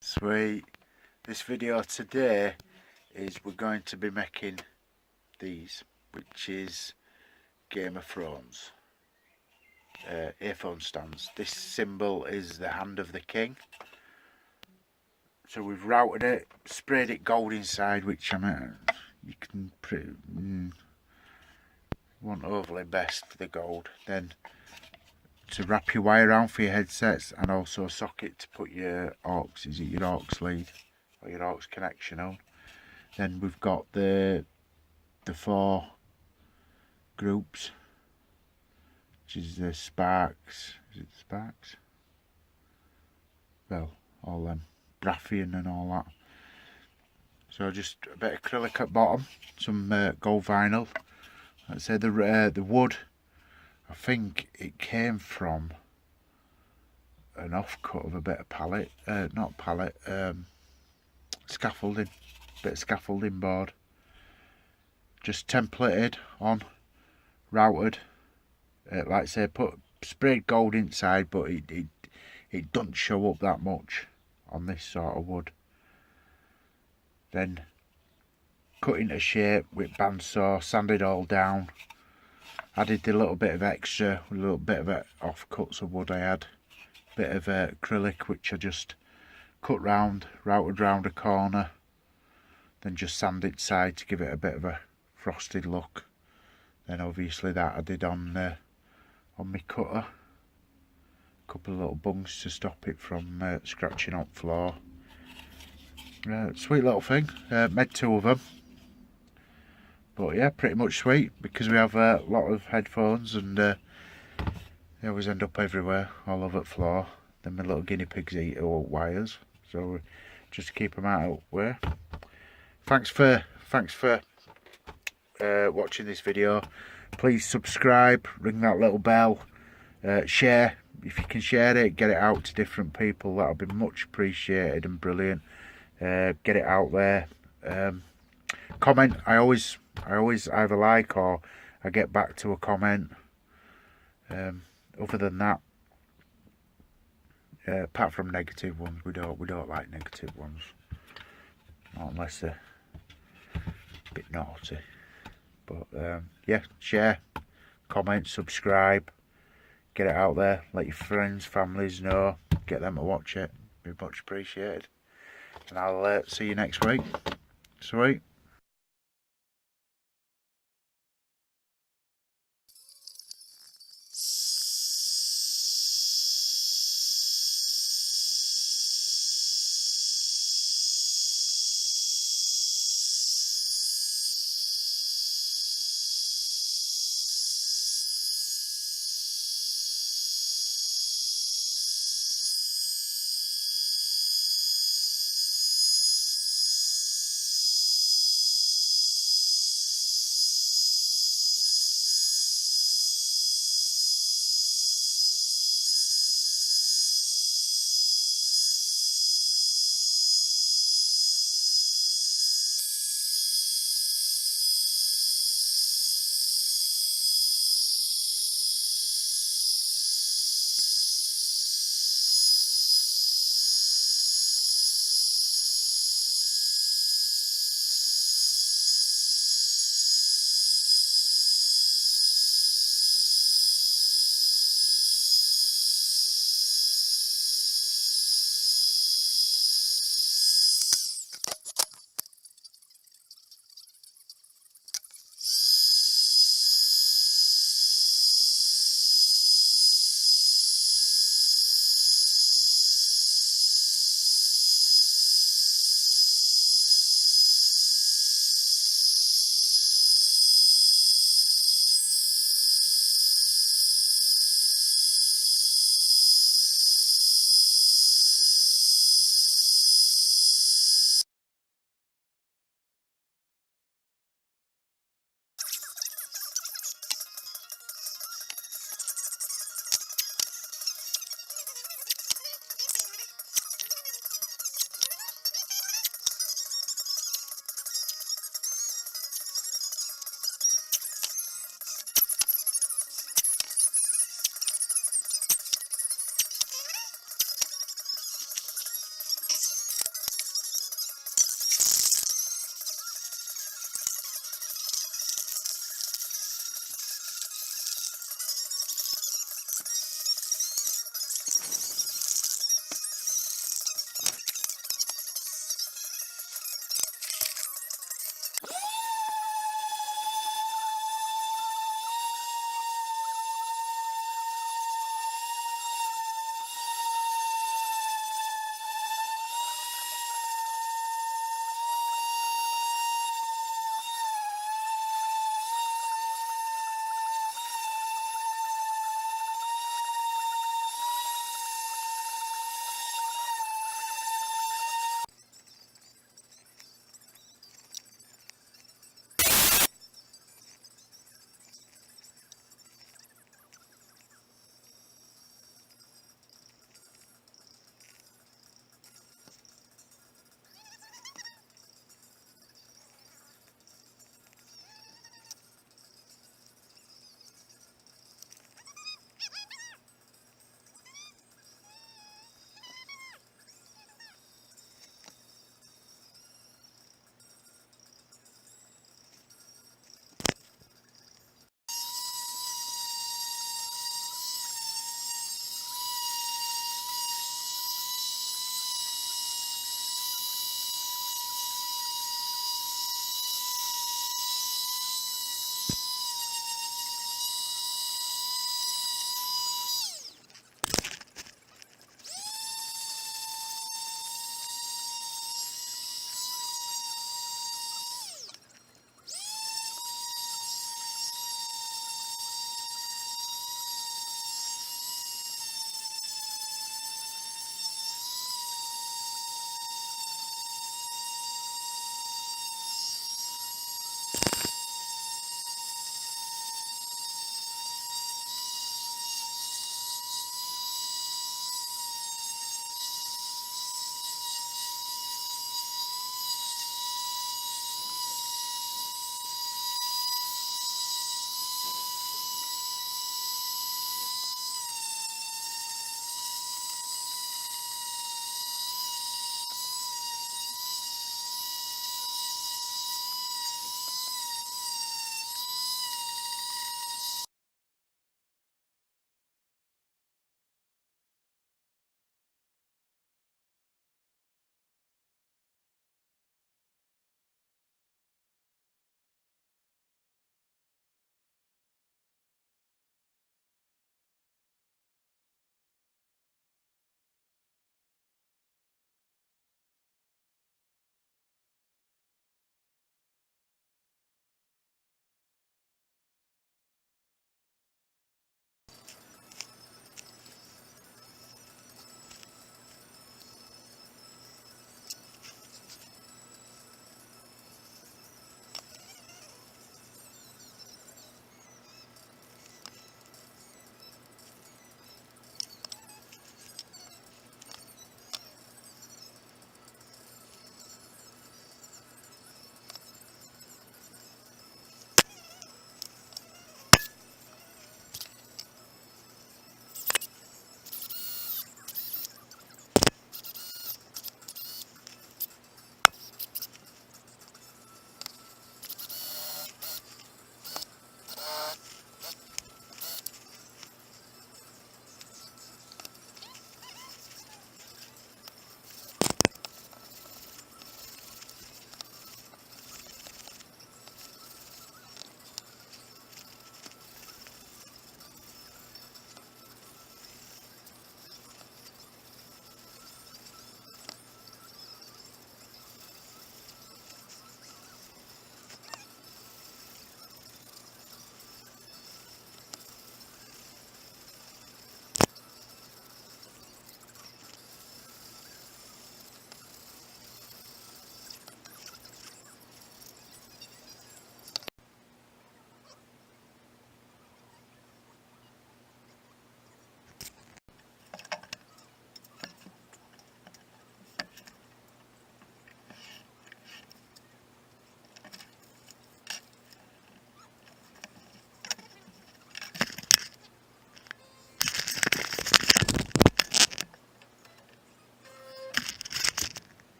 Sweet. This video today is we're going to be making these, which is Game of Thrones earphone stands. This symbol is the hand of the king. So we've routed it, sprayed it gold inside, which I mean, you can want overly best for the gold. Then to wrap your wire around for your headsets, and also a socket to put your aux, is it your aux lead or your aux connection on. Then we've got the four groups, which is the sparks, is it the sparks? Well, all them, graphene and all that. So just a bit of acrylic at bottom, some gold vinyl. Let's say the wood, I think it came from an offcut of a bit of pallet, not pallet, scaffolding, bit of scaffolding board. Just templated on, routed, like I say, sprayed gold inside, but it doesn't show up that much on this sort of wood. Then cut into shape with bandsaw, sanded all down. Added a little bit of extra, a little bit of offcuts of wood I had. Bit of acrylic which I just cut round, routed round a corner. Then just sanded side to give it a bit of a frosted look. Then obviously that I did on my cutter. A couple of little bungs to stop it from scratching up floor. Sweet little thing. Made two of them. But yeah, pretty much sweet, because we have a lot of headphones and they always end up everywhere, all over the floor. Then my little guinea pigs eat all wires, so just to keep them out of the way. Thanks for watching this video. Please subscribe, ring that little bell, share. If you can share it, get it out to different people. That'll be much appreciated and brilliant. Get it out there. Comment. I always either like or I get back to a comment. Other than that, apart from negative ones, we don't like negative ones, not unless they're a bit naughty. But yeah, share, comment, subscribe, get it out there. Let your friends, families know. Get them to watch it. Be much appreciated. And I'll see you next week. Sweet.